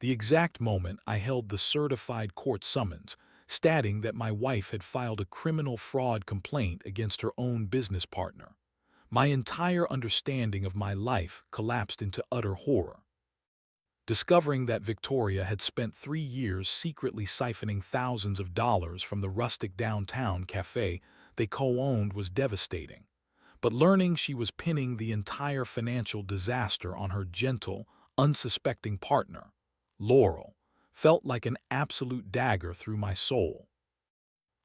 the exact moment I held the certified court summons, stating that my wife had filed a criminal fraud complaint against her own business partner. My entire understanding of my life collapsed into utter horror. Discovering that Victoria had spent 3 years secretly siphoning thousands of dollars from the rustic downtown cafe they co-owned was devastating. But learning she was pinning the entire financial disaster on her gentle, unsuspecting partner, Laurel, felt like an absolute dagger through my soul.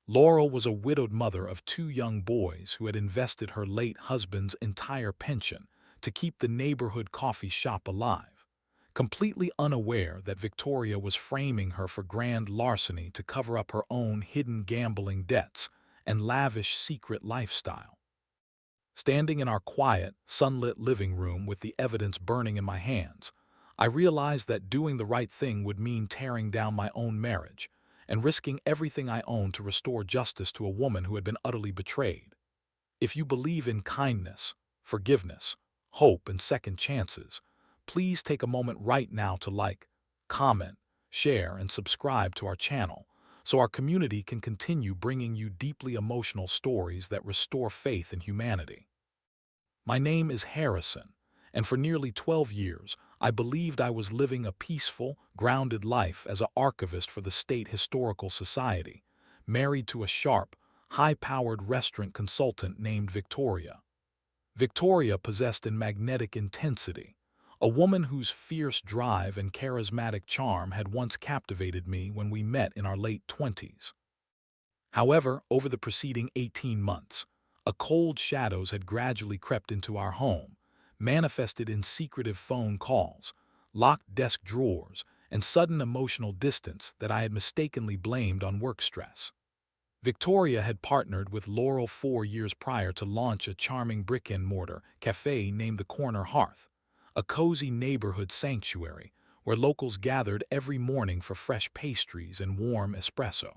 Laurel was a widowed mother of 2 young boys who had invested her late husband's entire pension to keep the neighborhood coffee shop alive, completely unaware that Victoria was framing her for grand larceny to cover up her own hidden gambling debts and lavish secret lifestyle. Standing in our quiet, sunlit living room with the evidence burning in my hands, I realized that doing the right thing would mean tearing down my own marriage and risking everything I owned to restore justice to a woman who had been utterly betrayed. If you believe in kindness, forgiveness, hope, and second chances, please take a moment right now to like, comment, share, and subscribe to our channel so our community can continue bringing you deeply emotional stories that restore faith in humanity. My name is Harrison, and for nearly 12 years, I believed I was living a peaceful, grounded life as an archivist for the State Historical Society, married to a sharp, high-powered restaurant consultant named Victoria. Victoria possessed in magnetic intensity, a woman whose fierce drive and charismatic charm had once captivated me when we met in our late 20s. However, over the preceding 18 months, a cold shadows had gradually crept into our home, manifested in secretive phone calls, locked desk drawers, and sudden emotional distance that I had mistakenly blamed on work stress. Victoria had partnered with Laurel 4 years prior to launch a charming brick-and-mortar cafe named the Corner Hearth, a cozy neighborhood sanctuary where locals gathered every morning for fresh pastries and warm espresso.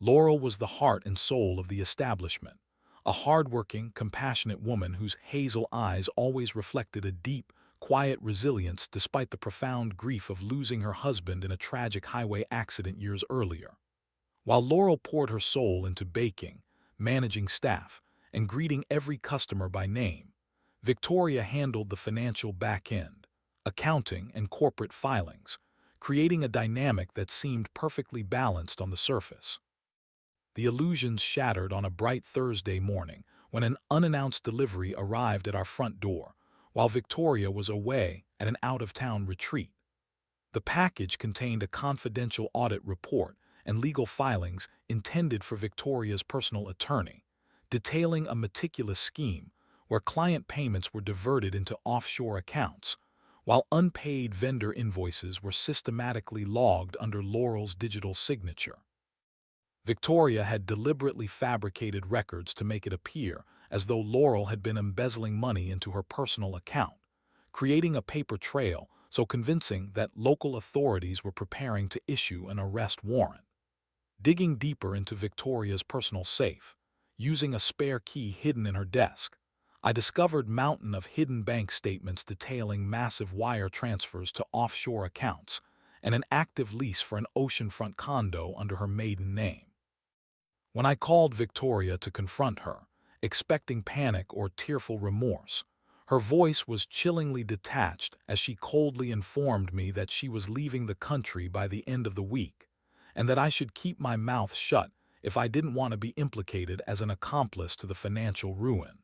Laurel was the heart and soul of the establishment, a hard-working, compassionate woman whose hazel eyes always reflected a deep, quiet resilience despite the profound grief of losing her husband in a tragic highway accident years earlier. While Laurel poured her soul into baking, managing staff, and greeting every customer by name, Victoria handled the financial back end, accounting and corporate filings, creating a dynamic that seemed perfectly balanced on the surface. The illusions shattered on a bright Thursday morning when an unannounced delivery arrived at our front door, while Victoria was away at an out-of-town retreat. The package contained a confidential audit report and legal filings intended for Victoria's personal attorney, detailing a meticulous scheme where client payments were diverted into offshore accounts, while unpaid vendor invoices were systematically logged under Laurel's digital signature. Victoria had deliberately fabricated records to make it appear as though Laurel had been embezzling money into her personal account, creating a paper trail so convincing that local authorities were preparing to issue an arrest warrant. Digging deeper into Victoria's personal safe, using a spare key hidden in her desk, I discovered a mountain of hidden bank statements detailing massive wire transfers to offshore accounts and an active lease for an oceanfront condo under her maiden name. When I called Victoria to confront her, expecting panic or tearful remorse, her voice was chillingly detached as she coldly informed me that she was leaving the country by the end of the week, and that I should keep my mouth shut if I didn't want to be implicated as an accomplice to the financial ruin.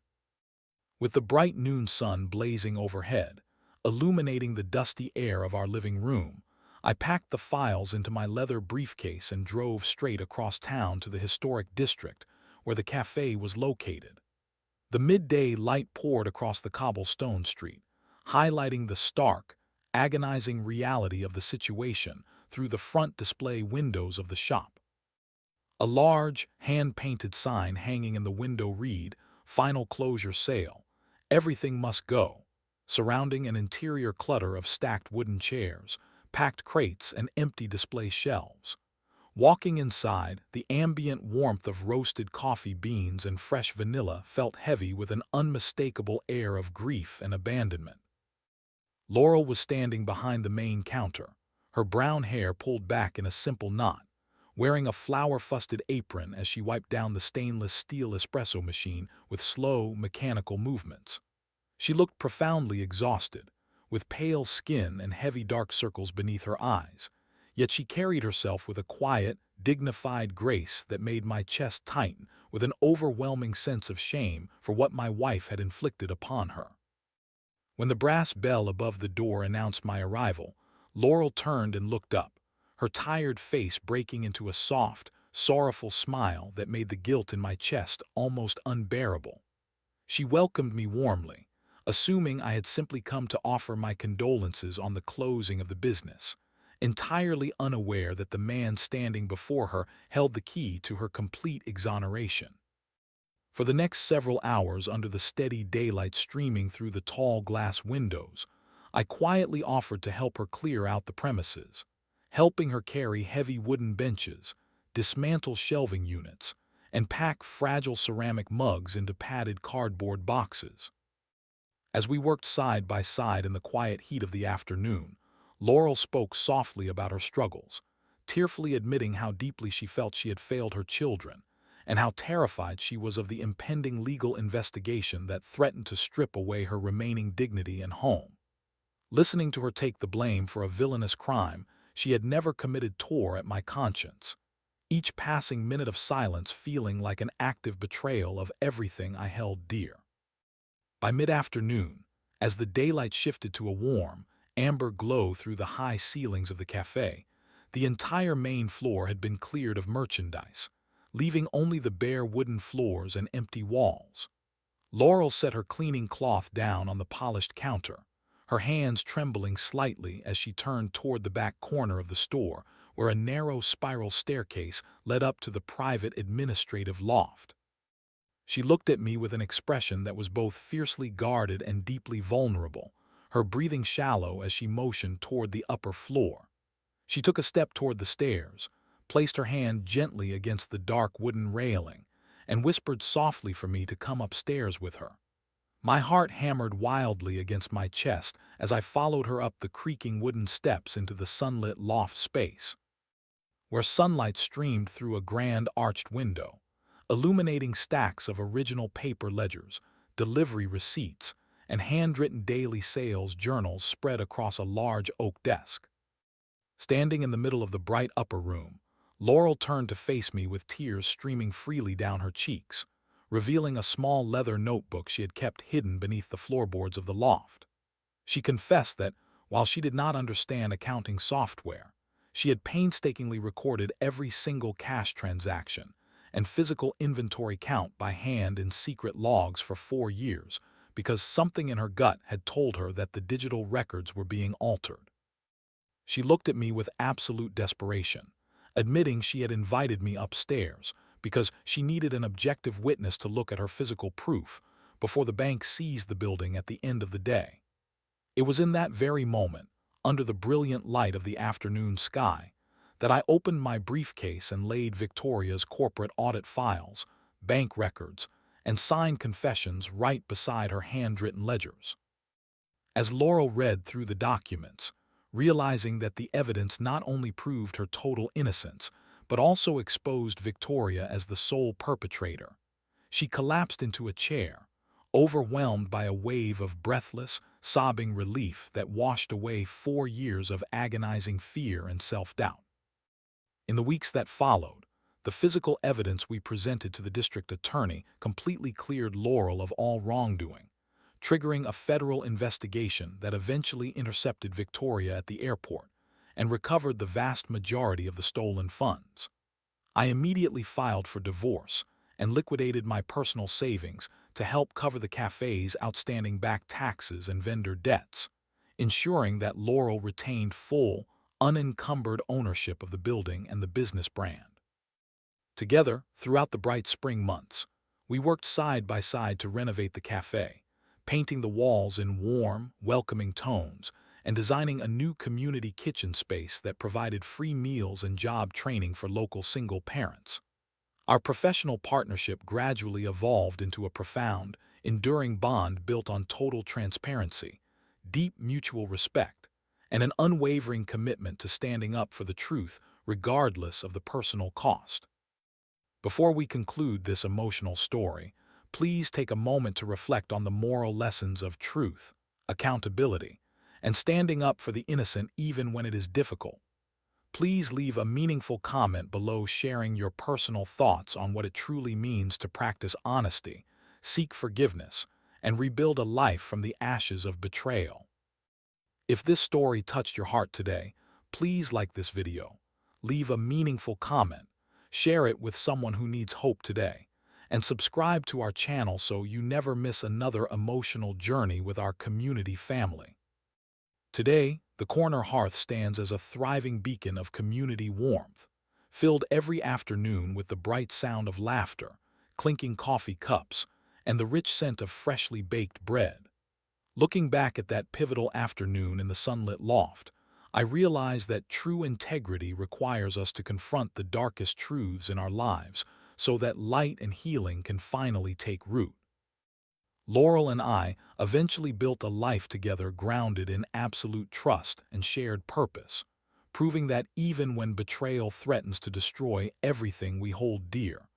With the bright noon sun blazing overhead, illuminating the dusty air of our living room, I packed the files into my leather briefcase and drove straight across town to the historic district where the cafe was located. The midday light poured across the cobblestone street, highlighting the stark, agonizing reality of the situation through the front display windows of the shop. A large, hand-painted sign hanging in the window read, "Final Closure Sale. Everything must go," surrounding an interior clutter of stacked wooden chairs, packed crates, and empty display shelves. Walking inside, the ambient warmth of roasted coffee beans and fresh vanilla felt heavy with an unmistakable air of grief and abandonment. Laurel was standing behind the main counter, her brown hair pulled back in a simple knot, wearing a flower-fussed apron as she wiped down the stainless steel espresso machine with slow, mechanical movements. She looked profoundly exhausted, with pale skin and heavy dark circles beneath her eyes, yet she carried herself with a quiet, dignified grace that made my chest tighten with an overwhelming sense of shame for what my wife had inflicted upon her. When the brass bell above the door announced my arrival, Laurel turned and looked up, her tired face breaking into a soft, sorrowful smile that made the guilt in my chest almost unbearable. She welcomed me warmly, assuming I had simply come to offer my condolences on the closing of the business, entirely unaware that the man standing before her held the key to her complete exoneration. For the next several hours, under the steady daylight streaming through the tall glass windows, I quietly offered to help her clear out the premises, helping her carry heavy wooden benches, dismantle shelving units, and pack fragile ceramic mugs into padded cardboard boxes. As we worked side by side in the quiet heat of the afternoon, Laurel spoke softly about her struggles, tearfully admitting how deeply she felt she had failed her children, and how terrified she was of the impending legal investigation that threatened to strip away her remaining dignity and home. Listening to her take the blame for a villainous crime she had never committed tore at my conscience, each passing minute of silence feeling like an active betrayal of everything I held dear. By mid-afternoon, as the daylight shifted to a warm, amber glow through the high ceilings of the cafe, the entire main floor had been cleared of merchandise, leaving only the bare wooden floors and empty walls. Laurel set her cleaning cloth down on the polished counter, her hands trembling slightly as she turned toward the back corner of the store, where a narrow spiral staircase led up to the private administrative loft. She looked at me with an expression that was both fiercely guarded and deeply vulnerable, her breathing shallow as she motioned toward the upper floor. She took a step toward the stairs, placed her hand gently against the dark wooden railing, and whispered softly for me to come upstairs with her. My heart hammered wildly against my chest as I followed her up the creaking wooden steps into the sunlit loft space, where sunlight streamed through a grand arched window, illuminating stacks of original paper ledgers, delivery receipts, and handwritten daily sales journals spread across a large oak desk. Standing in the middle of the bright upper room, Laurel turned to face me with tears streaming freely down her cheeks, revealing a small leather notebook she had kept hidden beneath the floorboards of the loft. She confessed that, while she did not understand accounting software, she had painstakingly recorded every single cash transaction and physical inventory count by hand in secret logs for 4 years, because something in her gut had told her that the digital records were being altered. She looked at me with absolute desperation, admitting she had invited me upstairs because she needed an objective witness to look at her physical proof before the bank seized the building at the end of the day. It was in that very moment, under the brilliant light of the afternoon sky, that I opened my briefcase and laid Victoria's corporate audit files, bank records, and signed confessions right beside her handwritten ledgers. As Laurel read through the documents, realizing that the evidence not only proved her total innocence, but also exposed Victoria as the sole perpetrator, she collapsed into a chair, overwhelmed by a wave of breathless, sobbing relief that washed away 4 years of agonizing fear and self-doubt. In the weeks that followed, the physical evidence we presented to the district attorney completely cleared Laurel of all wrongdoing, triggering a federal investigation that eventually intercepted Victoria at the airport and recovered the vast majority of the stolen funds. I immediately filed for divorce and liquidated my personal savings to help cover the cafe's outstanding back taxes and vendor debts, ensuring that Laurel retained full, unencumbered ownership of the building and the business brand. Together, throughout the bright spring months, we worked side by side to renovate the cafe, painting the walls in warm, welcoming tones, and designing a new community kitchen space that provided free meals and job training for local single parents. Our professional partnership gradually evolved into a profound, enduring bond built on total transparency, deep mutual respect, and an unwavering commitment to standing up for the truth regardless of the personal cost. Before we conclude this emotional story, please take a moment to reflect on the moral lessons of truth, accountability, and standing up for the innocent even when it is difficult. Please leave a meaningful comment below sharing your personal thoughts on what it truly means to practice honesty, seek forgiveness, and rebuild a life from the ashes of betrayal. If this story touched your heart today, please like this video, leave a meaningful comment, share it with someone who needs hope today, and subscribe to our channel so you never miss another emotional journey with our community family. Today, the Corner Hearth stands as a thriving beacon of community warmth, filled every afternoon with the bright sound of laughter, clinking coffee cups, and the rich scent of freshly baked bread. Looking back at that pivotal afternoon in the sunlit loft, I realized that true integrity requires us to confront the darkest truths in our lives so that light and healing can finally take root. Laurel and I eventually built a life together grounded in absolute trust and shared purpose, proving that even when betrayal threatens to destroy everything we hold dear,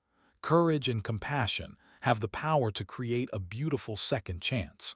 courage and compassion have the power to create a beautiful second chance.